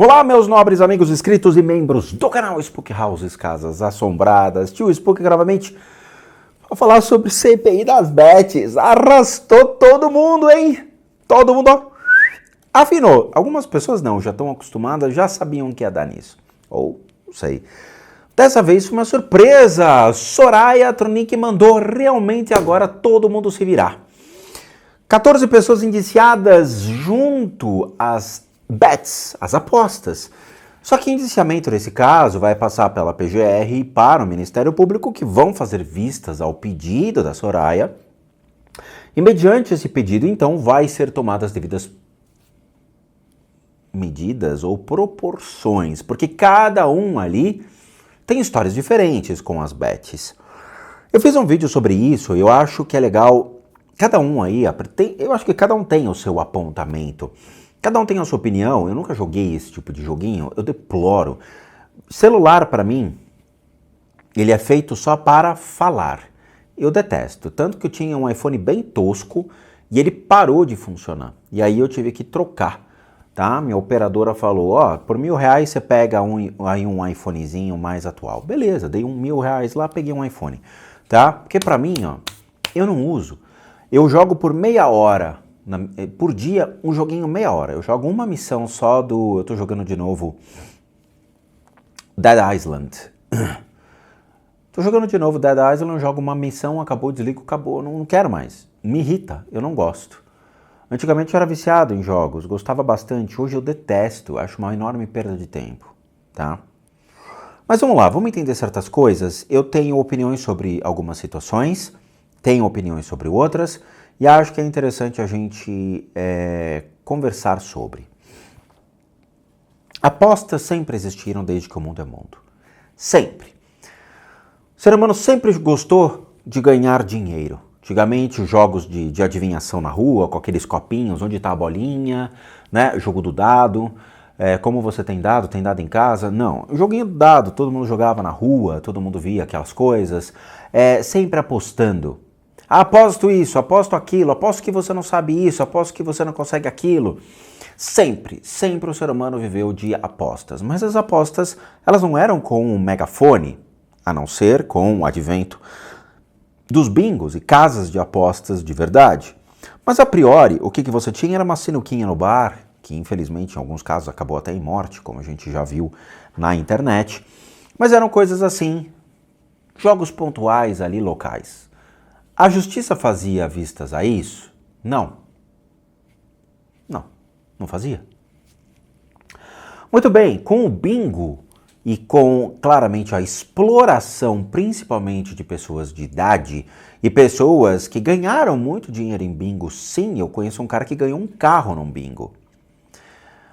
Olá, meus nobres amigos inscritos e membros do canal Spook Houses Casas Assombradas. Tio Spook novamente para falar sobre CPI das bets. Arrastou todo mundo, hein? Todo mundo afinou. Algumas pessoas não, já estão acostumadas, já sabiam que ia dar nisso. Ou, não sei. Dessa vez foi uma surpresa. Soraya Tronic mandou realmente agora todo mundo se virar. 14 pessoas indiciadas junto às bets, as apostas. Só que indiciamento nesse caso vai passar pela PGR e para o Ministério Público, que vão fazer vistas ao pedido da Soraya. E mediante esse pedido, então, vai ser tomadas as devidas medidas ou proporções, porque cada um ali tem histórias diferentes com as bets. Eu fiz um vídeo sobre isso e eu acho que é legal, cada um aí, eu acho que cada um tem o seu apontamento. Cada um tem a sua opinião, eu nunca joguei esse tipo de joguinho, eu deploro. Celular, para mim, ele é feito só para falar. Eu detesto, tanto que eu tinha um iPhone bem tosco e ele parou de funcionar. E aí eu tive que trocar, tá? Minha operadora falou, ó, por R$1.000 você pega um iPhonezinho mais atual. Beleza, dei R$1.000 lá, peguei um iPhone, tá? Porque para mim, ó, eu não uso. Eu jogo por meia hora. Por dia, um joguinho meia hora. Eu jogo uma missão só do... Eu tô jogando de novo Dead Island. Tô jogando de novo Dead Island, eu jogo uma missão, acabou, desligo, acabou. Não quero mais. Me irrita, eu não gosto. Antigamente eu era viciado em jogos, gostava bastante. Hoje eu detesto, acho uma enorme perda de tempo, tá? Mas vamos lá, vamos entender certas coisas. Eu tenho opiniões sobre algumas situações, tenho opiniões sobre outras... E acho que é interessante a gente conversar sobre. Apostas sempre existiram desde que o mundo é mundo. Sempre. O ser humano sempre gostou de ganhar dinheiro. Antigamente, os jogos de adivinhação na rua, com aqueles copinhos, onde está a bolinha, né? O jogo do dado. Como você tem dado em casa? Não. O joguinho do dado, todo mundo jogava na rua, todo mundo via aquelas coisas. Sempre apostando. Aposto isso, aposto aquilo, aposto que você não sabe isso, aposto que você não consegue aquilo. Sempre o ser humano viveu de apostas. Mas as apostas, elas não eram com um megafone, a não ser com o advento dos bingos e casas de apostas de verdade. Mas a priori, o que você tinha era uma sinuquinha no bar, que infelizmente em alguns casos acabou até em morte, como a gente já viu na internet. Mas eram coisas assim, jogos pontuais ali locais. A justiça fazia vistas a isso? Não. Não fazia. Muito bem, com o bingo e com, claramente, a exploração, principalmente de pessoas de idade e pessoas que ganharam muito dinheiro em bingo, sim, eu conheço um cara que ganhou um carro num bingo.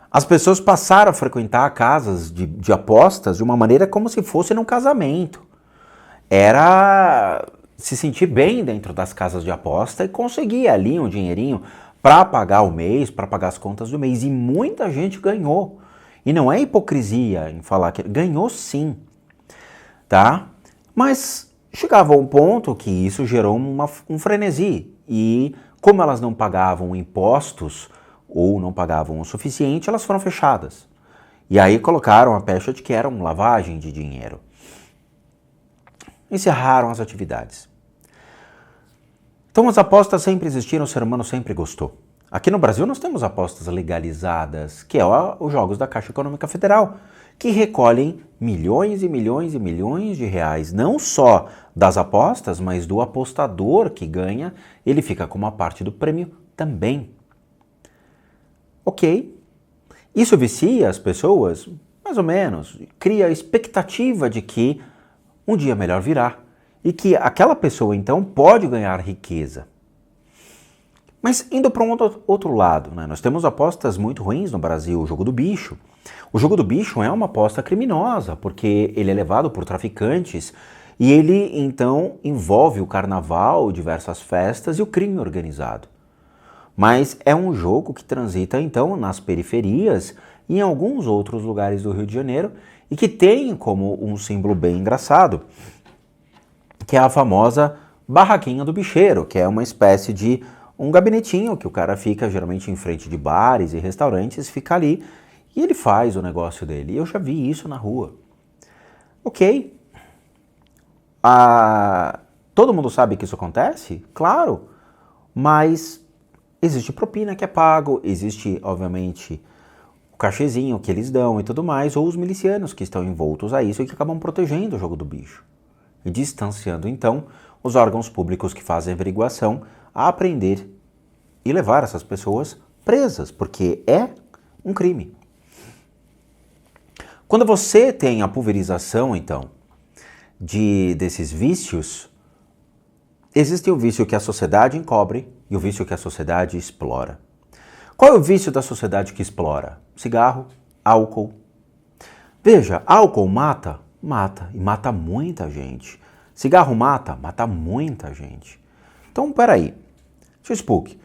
As pessoas passaram a frequentar casas de apostas de uma maneira como se fosse num casamento. Era... se sentir bem dentro das casas de aposta e conseguir ali um dinheirinho para pagar o mês, para pagar as contas do mês. E muita gente ganhou. E não é hipocrisia em falar que ganhou sim, tá? Mas chegava a um ponto que isso gerou um frenesi. E como elas não pagavam impostos ou não pagavam o suficiente, elas foram fechadas. E aí colocaram a pecha de que era uma lavagem de dinheiro. Encerraram as atividades. Então as apostas sempre existiram, o ser humano sempre gostou. Aqui no Brasil nós temos apostas legalizadas, que é os jogos da Caixa Econômica Federal, que recolhem milhões e milhões e milhões de reais, não só das apostas, mas do apostador que ganha, ele fica com uma parte do prêmio também. Ok. Isso vicia as pessoas? Mais ou menos. Cria a expectativa de que um dia melhor virá. E que aquela pessoa, então, pode ganhar riqueza. Mas indo para um outro lado, né? Nós temos apostas muito ruins no Brasil, o jogo do bicho. O jogo do bicho é uma aposta criminosa, porque ele é levado por traficantes e ele, então, envolve o carnaval, diversas festas e o crime organizado. Mas é um jogo que transita, então, nas periferias e em alguns outros lugares do Rio de Janeiro e que tem como um símbolo bem engraçado, que é a famosa barraquinha do bicheiro, que é uma espécie de um gabinetinho que o cara fica geralmente em frente de bares e restaurantes, fica ali E ele faz o negócio dele. Eu já vi isso na rua. Ok. Todo mundo sabe que isso acontece? Claro. Mas existe propina que é pago, existe, obviamente, o cachezinho que eles dão e tudo mais, ou os milicianos que estão envoltos a isso e que acabam protegendo o jogo do bicho. E distanciando, então, os órgãos públicos que fazem averiguação a aprender e levar essas pessoas presas, porque é um crime. Quando você tem a pulverização, então, desses vícios, existe o vício que a sociedade encobre e o vício que a sociedade explora. Qual é o vício da sociedade que explora? Cigarro, álcool. Veja, álcool mata? Mata. E mata muita gente. Cigarro mata? Mata muita gente. Então, peraí. Tio Spook,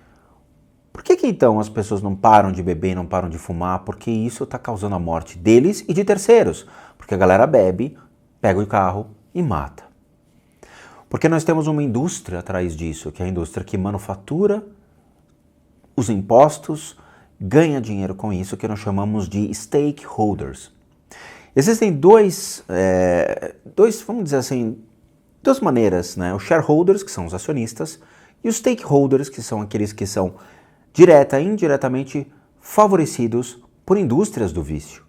por que então as pessoas não param de beber, não param de fumar? Porque isso está causando a morte deles e de terceiros. Porque a galera bebe, pega o carro e mata. Porque nós temos uma indústria atrás disso, que é a indústria que manufatura os impostos, ganha dinheiro com isso, que nós chamamos de stakeholders. Existem vamos dizer assim, duas maneiras, né? Os shareholders, que são os acionistas, e os stakeholders, que são aqueles que são direta e indiretamente favorecidos por indústrias do vício.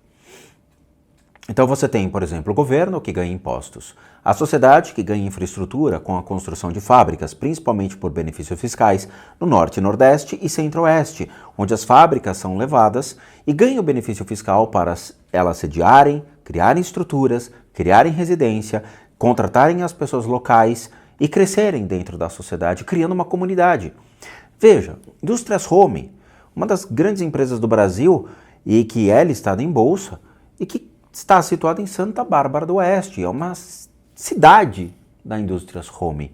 Então você tem, por exemplo, o governo que ganha impostos, a sociedade que ganha infraestrutura com a construção de fábricas, principalmente por benefícios fiscais, no norte, nordeste e centro-oeste, onde as fábricas são levadas e ganham o benefício fiscal para elas sediarem, criarem estruturas, criarem residência, contratarem as pessoas locais e crescerem dentro da sociedade, criando uma comunidade. Veja, Indústrias Home, uma das grandes empresas do Brasil e que é listada em bolsa e que está situada em Santa Bárbara do Oeste, é uma cidade da Indústrias Home.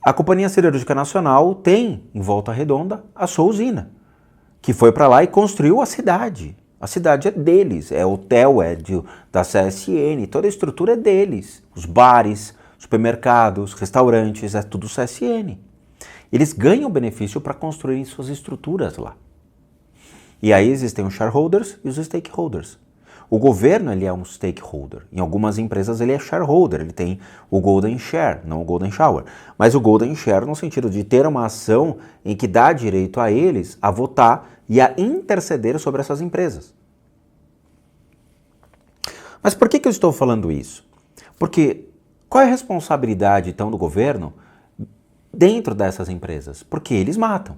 A Companhia Siderúrgica Nacional tem, em Volta Redonda, a sua usina, que foi para lá e construiu a cidade. A cidade é deles, é hotel, da CSN, toda a estrutura é deles. Os bares, supermercados, restaurantes, é tudo CSN. Eles ganham benefício para construir suas estruturas lá. E aí existem os shareholders e os stakeholders. O governo ele é um stakeholder. Em algumas empresas ele é shareholder, ele tem o golden share, não o golden shower. Mas o golden share no sentido de ter uma ação em que dá direito a eles a votar e a interceder sobre essas empresas. Mas por que eu estou falando isso? Porque qual é a responsabilidade então do governo dentro dessas empresas? Porque eles matam.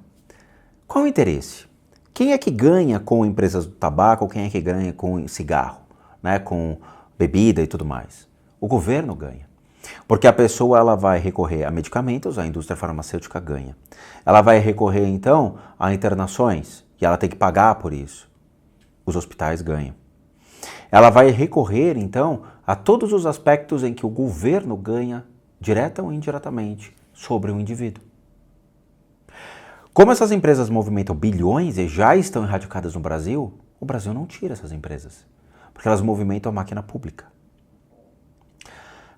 Qual o interesse? Quem é que ganha com empresas do tabaco, quem é que ganha com cigarro, né, com bebida e tudo mais? O governo ganha. Porque a pessoa ela vai recorrer a medicamentos, a indústria farmacêutica ganha. Ela vai recorrer então a internações e ela tem que pagar por isso. Os hospitais ganham. Ela vai recorrer então a todos os aspectos em que o governo ganha, direta ou indiretamente, sobre o indivíduo. Como essas empresas movimentam bilhões e já estão erradicadas no Brasil, o Brasil não tira essas empresas, porque elas movimentam a máquina pública.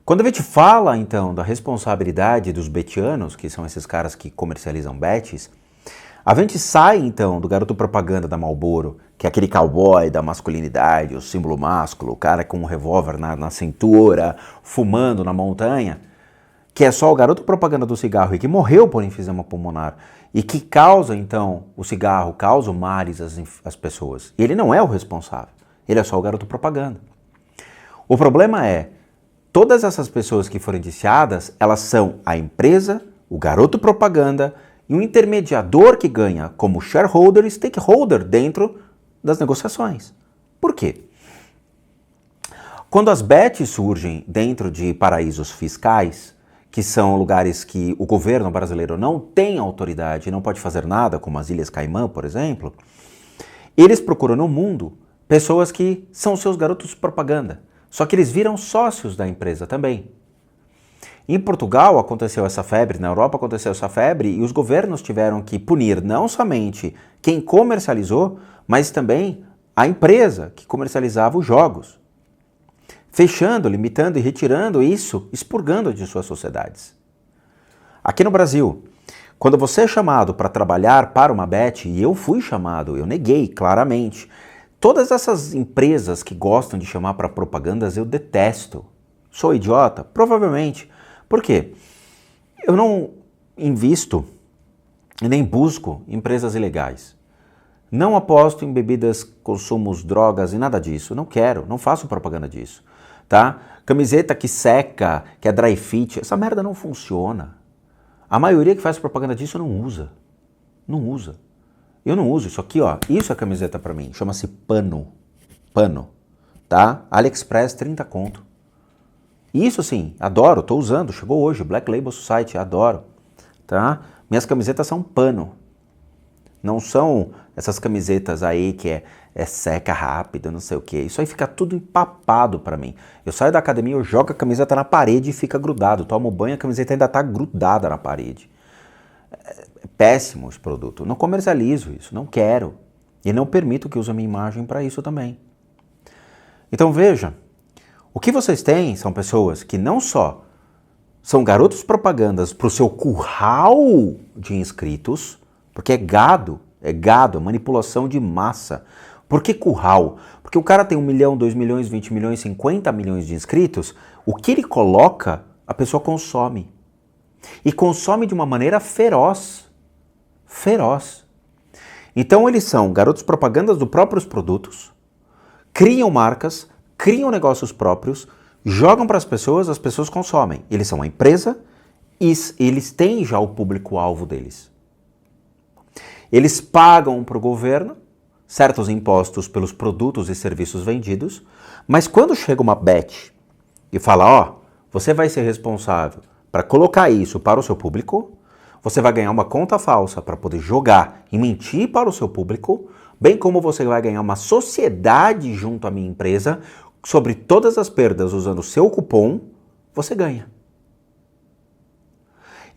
Quando a gente fala, então, da responsabilidade dos betianos, que são esses caras que comercializam bets, a gente sai, então, do garoto propaganda da Marlboro, que é aquele cowboy da masculinidade, o símbolo másculo, o cara com um revólver na cintura, fumando na montanha, que é só o garoto propaganda do cigarro e que morreu por enfisema pulmonar e que causa, então, o cigarro, causa o mares às pessoas. E ele não é o responsável, ele é só o garoto propaganda. O problema é, todas essas pessoas que foram indiciadas, elas são a empresa, o garoto propaganda e um intermediador que ganha como shareholder e stakeholder dentro das negociações. Por quê? Quando as bets surgem dentro de paraísos fiscais, que são lugares que o governo brasileiro não tem autoridade, não pode fazer nada, como as Ilhas Caimã, por exemplo, eles procuram no mundo pessoas que são seus garotos propaganda, só que eles viram sócios da empresa também. Em Portugal aconteceu essa febre, na Europa aconteceu essa febre e os governos tiveram que punir não somente quem comercializou, mas também a empresa que comercializava os jogos, fechando, limitando e retirando isso, expurgando de suas sociedades. Aqui no Brasil, quando você é chamado para trabalhar para uma bet, e eu fui chamado, eu neguei claramente, todas essas empresas que gostam de chamar para propagandas, eu detesto. Sou idiota? Provavelmente. Por quê? Eu não invisto e nem busco empresas ilegais. Não aposto em bebidas, consumos, drogas e nada disso. Não quero, não faço propaganda disso. Tá? Camiseta que seca, que é dry fit, essa merda não funciona. A maioria que faz propaganda disso não usa. Não usa. Eu não uso isso aqui, ó. Isso é camiseta pra mim. Chama-se pano. Pano. Tá? AliExpress, 30 conto. Isso sim, adoro, tô usando. Chegou hoje, Black Label Society, adoro. Tá? Minhas camisetas são pano. Não são essas camisetas aí que é seca rápido, não sei o que. Isso aí fica tudo empapado pra mim. Eu saio da academia, eu jogo a camiseta na parede e fica grudado. Tomo banho, a camiseta ainda tá grudada na parede. É péssimo esse produto. Não comercializo isso, não quero. E não permito que use a minha imagem para isso também. Então veja, o que vocês têm são pessoas que não só são garotos propagandas para o seu curral de inscritos, porque é gado, é manipulação de massa. Por que curral? Porque o cara tem 1 milhão, 2 milhões, 20 milhões, 50 milhões de inscritos, o que ele coloca, a pessoa consome. E consome de uma maneira feroz. Feroz. Então eles são garotos propagandas dos próprios produtos, criam marcas, criam negócios próprios, jogam para as pessoas consomem. Eles são uma empresa e eles têm já o público-alvo deles. Eles pagam para o governo certos impostos pelos produtos e serviços vendidos, mas quando chega uma bet e fala, ó, você vai ser responsável para colocar isso para o seu público, você vai ganhar uma conta falsa para poder jogar e mentir para o seu público, bem como você vai ganhar uma sociedade junto à minha empresa sobre todas as perdas usando o seu cupom, você ganha.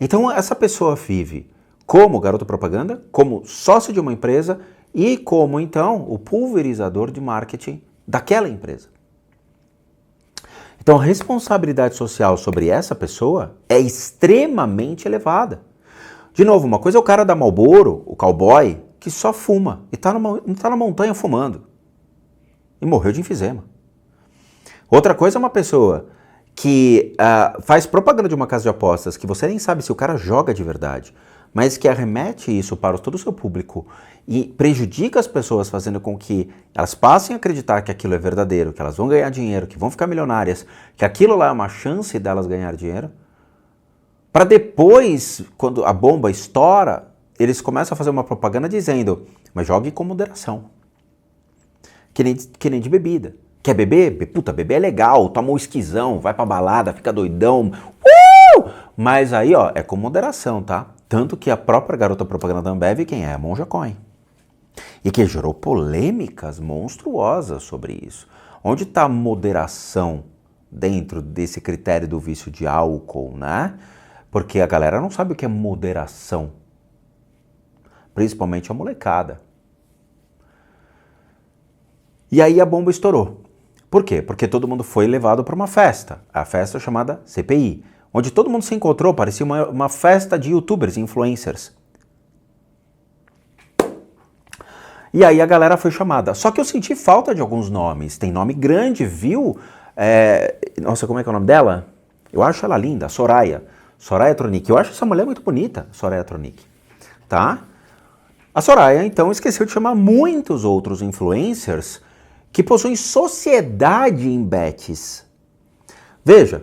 Então essa pessoa vive como garoto propaganda, como sócio de uma empresa e como então o pulverizador de marketing daquela empresa. Então a responsabilidade social sobre essa pessoa é extremamente elevada. De novo, uma coisa é o cara da Marlboro, o cowboy, que só fuma e tá na montanha fumando. E morreu de enfisema. Outra coisa é uma pessoa que faz propaganda de uma casa de apostas, que você nem sabe se o cara joga de verdade, mas que arremete isso para todo o seu público e prejudica as pessoas, fazendo com que elas passem a acreditar que aquilo é verdadeiro, que elas vão ganhar dinheiro, que vão ficar milionárias, que aquilo lá é uma chance delas ganhar dinheiro, para depois, quando a bomba estoura, eles começam a fazer uma propaganda dizendo, mas jogue com moderação. Que nem de bebida. Quer beber? Puta, beber é legal, toma um esquizão, vai pra balada, fica doidão. Mas aí, ó, é com moderação, tá? Tanto que a própria garota propaganda da Ambev, quem é? A Monja Coin. E que gerou polêmicas monstruosas sobre isso. Onde está a moderação dentro desse critério do vício de álcool, né? Porque a galera não sabe o que é moderação. Principalmente a molecada. E aí a bomba estourou. Por quê? Porque todo mundo foi levado para uma festa. A festa chamada CPI. Onde todo mundo se encontrou, parecia uma festa de youtubers, influencers. E aí a galera foi chamada. Só que eu senti falta de alguns nomes. Tem nome grande, viu? Nossa, como é que é o nome dela? Eu acho ela linda, Soraya. Soraya Tronic. Eu acho essa mulher muito bonita, Soraya Tronic. Tá? A Soraya, então, esqueceu de chamar muitos outros influencers que possuem sociedade em bets. Veja,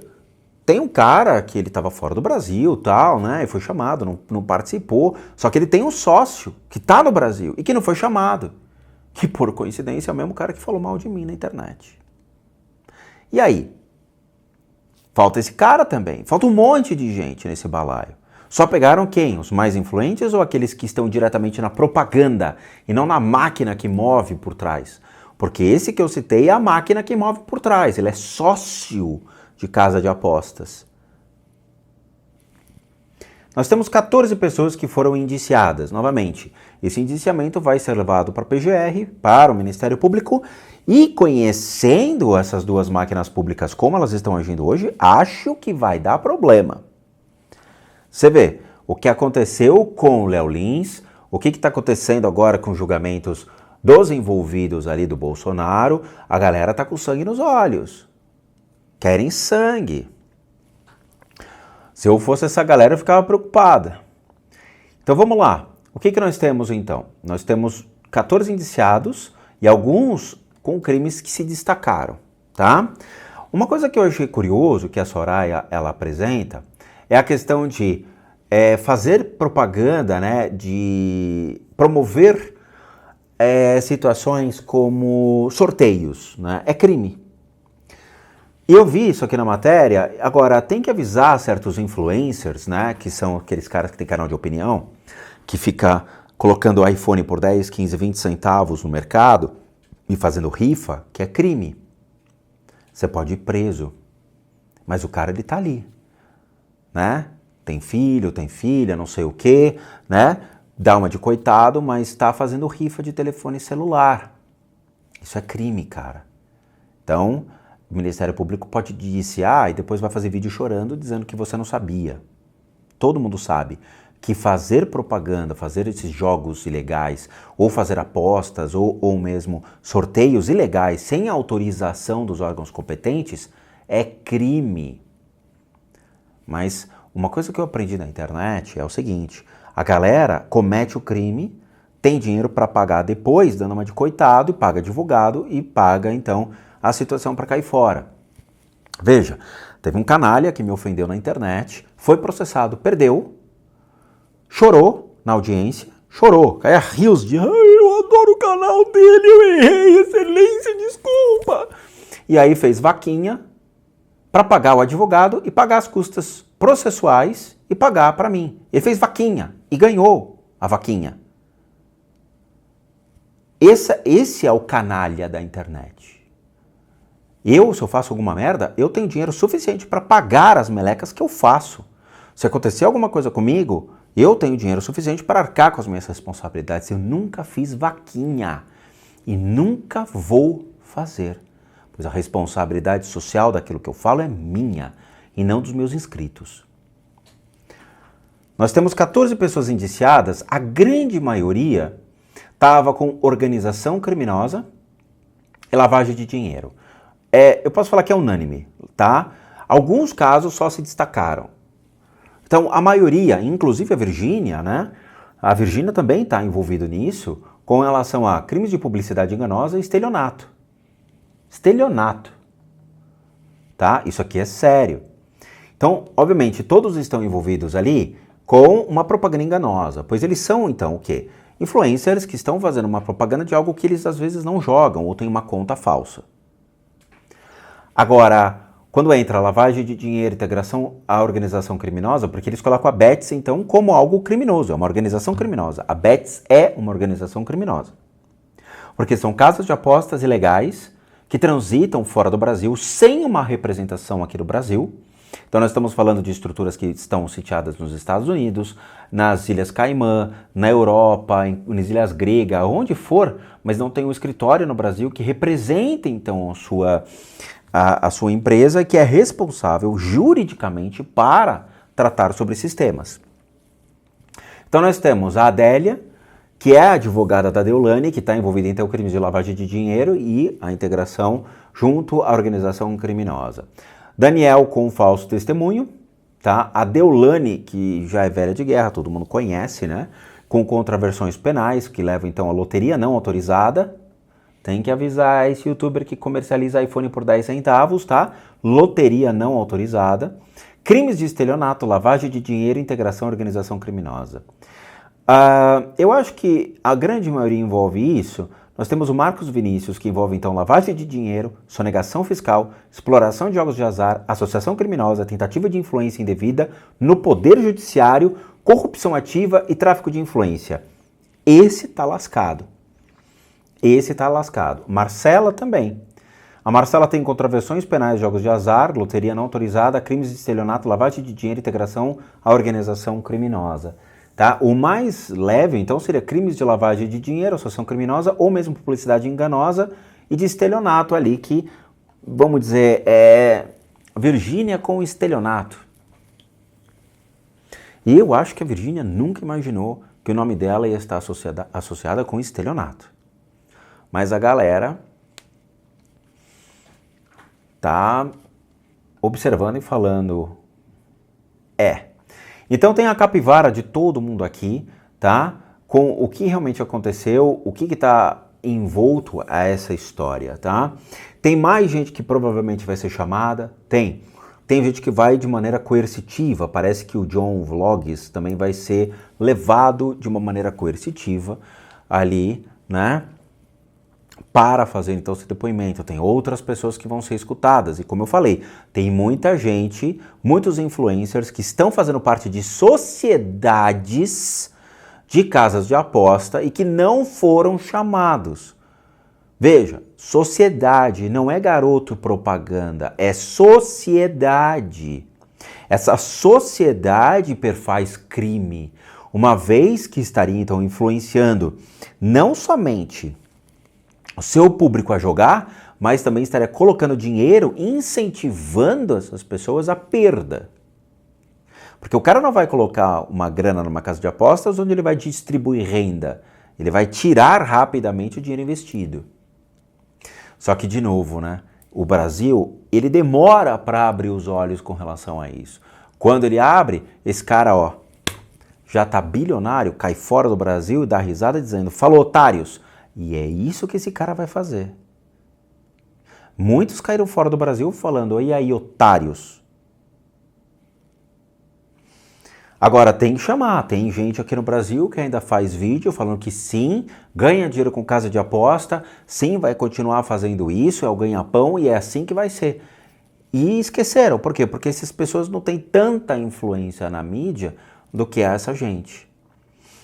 tem um cara que ele estava fora do Brasil, tal, né, e foi chamado, não participou, só que ele tem um sócio que está no Brasil e que não foi chamado, que por coincidência é o mesmo cara que falou mal de mim na internet. E aí? Falta esse cara também, falta um monte de gente nesse balaio. Só pegaram quem? Os mais influentes ou aqueles que estão diretamente na propaganda e não na máquina que move por trás? Porque esse que eu citei é a máquina que move por trás, ele é sócio de casa de apostas. Nós temos 14 pessoas que foram indiciadas, novamente. Esse indiciamento vai ser levado para a PGR, para o Ministério Público, e conhecendo essas duas máquinas públicas como elas estão agindo hoje, acho que vai dar problema. Você vê o que aconteceu com o Léo Lins, o que está acontecendo agora com julgamentos dos envolvidos ali do Bolsonaro, a galera tá com sangue nos olhos. Querem sangue. Se eu fosse essa galera, eu ficava preocupada. Então vamos lá. O que nós temos então? Nós temos 14 indiciados e alguns com crimes que se destacaram, tá? Uma coisa que eu achei curioso que a Soraya ela apresenta é a questão de fazer propaganda, né, de promover situações como sorteios, né? É crime. E eu vi isso aqui na matéria. Agora, tem que avisar certos influencers, né, que são aqueles caras que têm canal de opinião, que fica colocando o iPhone por 10, 15, 20 centavos no mercado e fazendo rifa, que é crime. Você pode ir preso. Mas o cara, ele tá ali, né? Tem filho, tem filha, não sei o quê, né? Dá uma de coitado, mas está fazendo rifa de telefone celular. Isso é crime, cara. Então, o Ministério Público pode indiciar e depois vai fazer vídeo chorando dizendo que você não sabia. Todo mundo sabe que fazer propaganda, fazer esses jogos ilegais, ou fazer apostas, ou mesmo sorteios ilegais sem autorização dos órgãos competentes é crime. Mas uma coisa que eu aprendi na internet é o seguinte: a galera comete o crime, tem dinheiro para pagar depois, dando uma de coitado, e paga advogado e paga então a situação para cair fora. Veja, teve um canalha que me ofendeu na internet, foi processado, perdeu, chorou na audiência, chorou, caia rios de: ai, eu adoro o canal dele, eu errei, excelência, desculpa. E aí fez vaquinha para pagar o advogado e pagar as custas processuais e pagar para mim. Ele fez vaquinha e ganhou a vaquinha. Esse é o canalha da internet. Se eu faço alguma merda, eu tenho dinheiro suficiente para pagar as melecas que eu faço. Se acontecer alguma coisa comigo, eu tenho dinheiro suficiente para arcar com as minhas responsabilidades. Eu nunca fiz vaquinha e nunca vou fazer, pois a responsabilidade social daquilo que eu falo é minha e não dos meus inscritos. Nós temos 14 pessoas indiciadas, a grande maioria estava com organização criminosa e lavagem de dinheiro. Eu posso falar que é unânime, tá? Alguns casos só se destacaram. Então, a maioria, inclusive a Virgínia, né? A Virgínia também está envolvida nisso com relação a crimes de publicidade enganosa e estelionato. Estelionato. Tá? Isso aqui é sério. Então, obviamente, todos estão envolvidos ali com uma propaganda enganosa, pois eles são, então, o quê? Influencers que estão fazendo uma propaganda de algo que eles, às vezes, não jogam ou têm uma conta falsa. Agora, quando entra a lavagem de dinheiro, integração à organização criminosa, porque eles colocam a Bets, então, como algo criminoso, é uma organização criminosa. A Bets é uma organização criminosa. Porque são casas de apostas ilegais que transitam fora do Brasil sem uma representação aqui no Brasil. Então nós estamos falando de estruturas que estão sitiadas nos Estados Unidos, nas Ilhas Caimã, na Europa, nas Ilhas Gregas, onde for, mas não tem um escritório no Brasil que represente então a sua empresa, que é responsável juridicamente para tratar sobre esses temas. Então nós temos a Adélia, que é a advogada da Deolane, que está envolvida em crimes de lavagem de dinheiro e a integração junto à organização criminosa. Daniel com falso testemunho, tá? A Deolane, que já é velha de guerra, todo mundo conhece, né? Com contraversões penais, que levam então a loteria não autorizada. Tem que avisar esse youtuber que comercializa iPhone por 10 centavos, tá? Loteria não autorizada. Crimes de estelionato, lavagem de dinheiro e integração à organização criminosa. Eu acho que a grande maioria envolve isso. Nós temos o Marcos Vinícius, que envolve então lavagem de dinheiro, sonegação fiscal, exploração de jogos de azar, associação criminosa, tentativa de influência indevida no poder judiciário, corrupção ativa e tráfico de influência. Esse tá lascado. Esse tá lascado. Marcela também. A Marcela tem contravenções penais, jogos de azar, loteria não autorizada, crimes de estelionato, lavagem de dinheiro e integração à organização criminosa. Tá? O mais leve, então, seria crimes de lavagem de dinheiro, associação criminosa ou mesmo publicidade enganosa e de estelionato ali, que, vamos dizer, é Virgínia com estelionato. E eu acho que a Virgínia nunca imaginou que o nome dela ia estar associada com estelionato. mas a galera tá observando e falando, Então tem a capivara de todo mundo aqui, tá? Com o que realmente aconteceu, o que está envolto a essa história, tá? Tem mais gente que provavelmente vai ser chamada? Tem. Tem gente que vai de maneira coercitiva, parece que o John Vlogs também vai ser levado de uma maneira coercitiva ali, né? Para fazer então esse depoimento. Tem outras pessoas que vão ser escutadas. E como eu falei, tem muita gente, muitos influencers que estão fazendo parte de sociedades de casas de aposta e que não foram chamados. Veja, sociedade não é garoto propaganda, é sociedade. Essa sociedade perfaz crime, uma vez que estaria então influenciando não somente o seu público a jogar, mas também estaria colocando dinheiro, incentivando essas pessoas à perda. Porque o cara não vai colocar uma grana numa casa de apostas onde ele vai distribuir renda. Ele vai tirar rapidamente o dinheiro investido. Só que, de novo, né? O Brasil, ele demora para abrir os olhos com relação a isso. Quando ele abre, esse cara, ó, já tá bilionário, cai fora do Brasil e dá risada dizendo, falou, otários. E é isso que esse cara vai fazer. Muitos caíram fora do Brasil falando, e aí, otários? Agora, tem que chamar. Tem gente aqui no Brasil que ainda faz vídeo falando que sim, ganha dinheiro com casa de aposta, sim, vai continuar fazendo isso, é o ganha-pão e é assim que vai ser. E esqueceram. Por quê? Porque essas pessoas não têm tanta influência na mídia do que essa gente.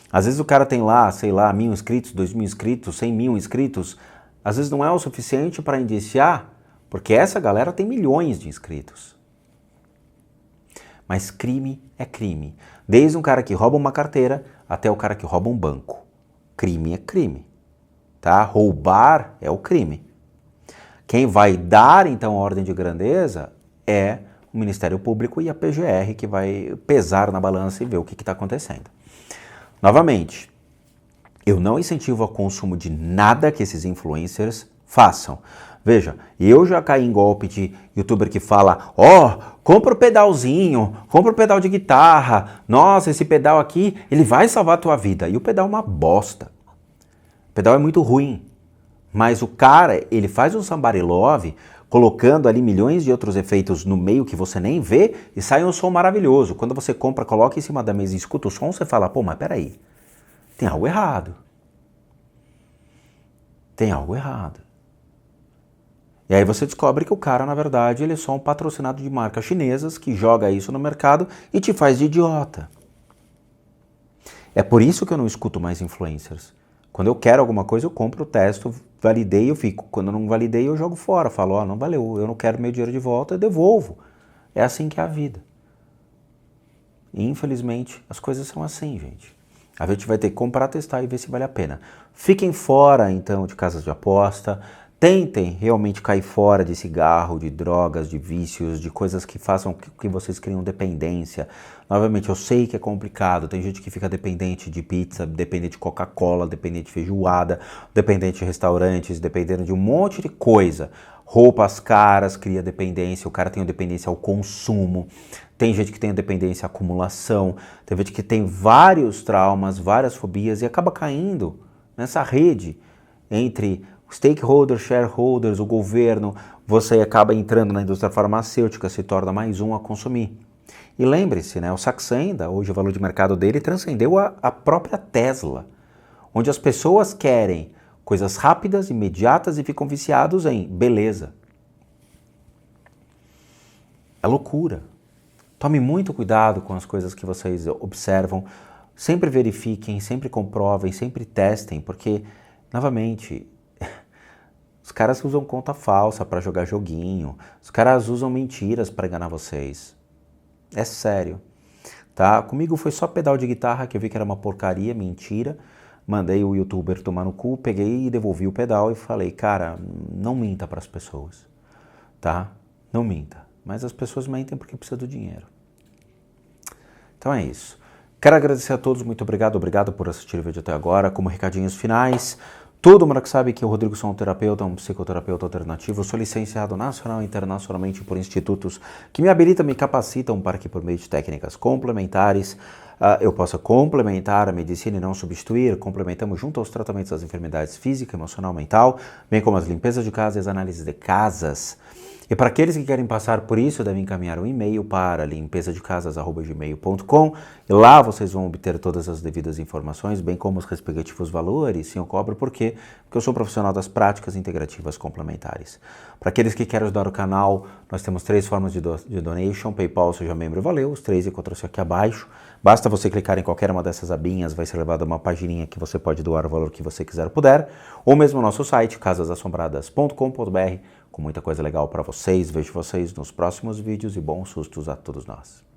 Às vezes o cara tem lá, sei lá, 1.000 inscritos, 2.000 inscritos, 100.000 inscritos. Às vezes não é o suficiente para indiciar, porque essa galera tem milhões de inscritos. Mas crime é crime. Desde um cara que rouba uma carteira até o cara que rouba um banco. Crime é crime. Tá? Roubar é o crime. Quem vai dar, então, a ordem de grandeza é o Ministério Público e a PGR, que vai pesar na balança e ver o que está acontecendo. Novamente, eu não incentivo o consumo de nada que esses influencers façam. Veja, eu já caí em golpe de youtuber que fala, compra o pedalzinho, compra o pedal de guitarra, nossa, esse pedal aqui, ele vai salvar a tua vida. E o pedal é uma bosta. O pedal é muito ruim. Mas o cara, ele faz um somebody love, colocando ali milhões de outros efeitos no meio que você nem vê e sai um som maravilhoso. Quando você compra, coloca em cima da mesa e escuta o som, você fala, pô, mas peraí, tem algo errado. Tem algo errado. E aí você descobre que o cara, na verdade, ele é só um patrocinado de marcas chinesas que joga isso no mercado e te faz de idiota. É por isso que eu não escuto mais influencers. Quando eu quero alguma coisa, eu compro, testo, validei, eu fico. Quando eu não validei, eu jogo fora. Falo, não valeu, eu não quero meu dinheiro de volta, eu devolvo. É assim que é a vida. E, infelizmente, as coisas são assim, gente. A gente vai ter que comprar, testar e ver se vale a pena. Fiquem fora, então, de casas de aposta. Tentem realmente cair fora de cigarro, de drogas, de vícios, de coisas que façam que vocês criam dependência. Novamente, eu sei que é complicado, tem gente que fica dependente de pizza, dependente de Coca-Cola, dependente de feijoada, dependente de restaurantes, dependendo de um monte de coisa. Roupas caras cria dependência, o cara tem dependência ao consumo. Tem gente que tem dependência à acumulação, tem gente que tem vários traumas, várias fobias e acaba caindo nessa rede entre stakeholders, shareholders, o governo, você acaba entrando na indústria farmacêutica, se torna mais um a consumir. E lembre-se, né, o Saxenda, hoje o valor de mercado dele transcendeu a própria Tesla, onde as pessoas querem coisas rápidas, imediatas e ficam viciados em beleza. É loucura. Tome muito cuidado com as coisas que vocês observam, sempre verifiquem, sempre comprovem, sempre testem, porque, novamente, os caras usam conta falsa para jogar joguinho. Os caras usam mentiras para enganar vocês. É sério. Tá? Comigo foi só pedal de guitarra que eu vi que era uma porcaria, mentira. Mandei o youtuber tomar no cu, peguei e devolvi o pedal e falei, cara, não minta para as pessoas. Tá? Não minta. Mas as pessoas mentem porque precisam do dinheiro. Então é isso. Quero agradecer a todos, muito obrigado por assistir o vídeo até agora. Como recadinhos finais, Todo mundo que sabe que o Rodrigo sou um terapeuta, um psicoterapeuta alternativo, sou licenciado nacional e internacionalmente por institutos que me habilitam, me capacitam para que por meio de técnicas complementares eu possa complementar a medicina e não substituir. Complementamos junto aos tratamentos das enfermidades física, emocional, mental, bem como as limpezas de casa e as análises de casas. E para aqueles que querem passar por isso, devem encaminhar um e-mail para limpezadecasas@gmail.com e lá vocês vão obter todas as devidas informações, bem como os respectivos valores. Sim, eu cobro por quê? Porque eu sou profissional das práticas integrativas complementares. Para aqueles que querem ajudar o canal, nós temos 3 formas de donation: PayPal, seja membro, valeu, os 3 encontram-se aqui abaixo. Basta você clicar em qualquer uma dessas abinhas, vai ser levado a uma pagininha que você pode doar o valor que você quiser ou puder, ou mesmo o nosso site, casasassombradas.com.br, com muita coisa legal para vocês. Vejo vocês nos próximos vídeos e bons sustos a todos nós.